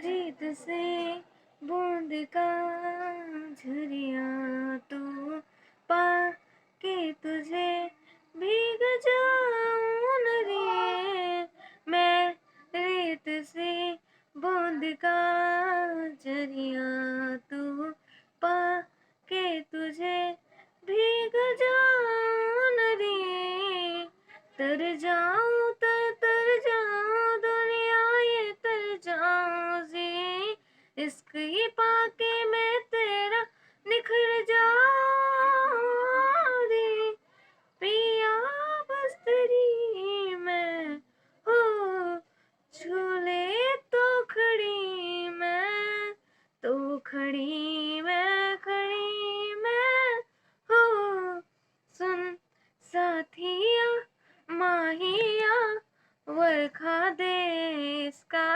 रीत से बूंद का झरिया तू पा के तुझे भीग जाऊं न रे। मैं रेत से बूंद का झरिया तू पा के तुझे भीग जाऊं न रे। तर जाऊं तर जाऊं दुनिया ये तर जाऊं जी। इश्क ही पाके मैं तेरा निखर जाऊं रे। पिया बस तेरी मैं हो झूले तो खड़ी मैं, तो खड़ी मैं हो। सुन साथिया माहिया वर्खा दे इसका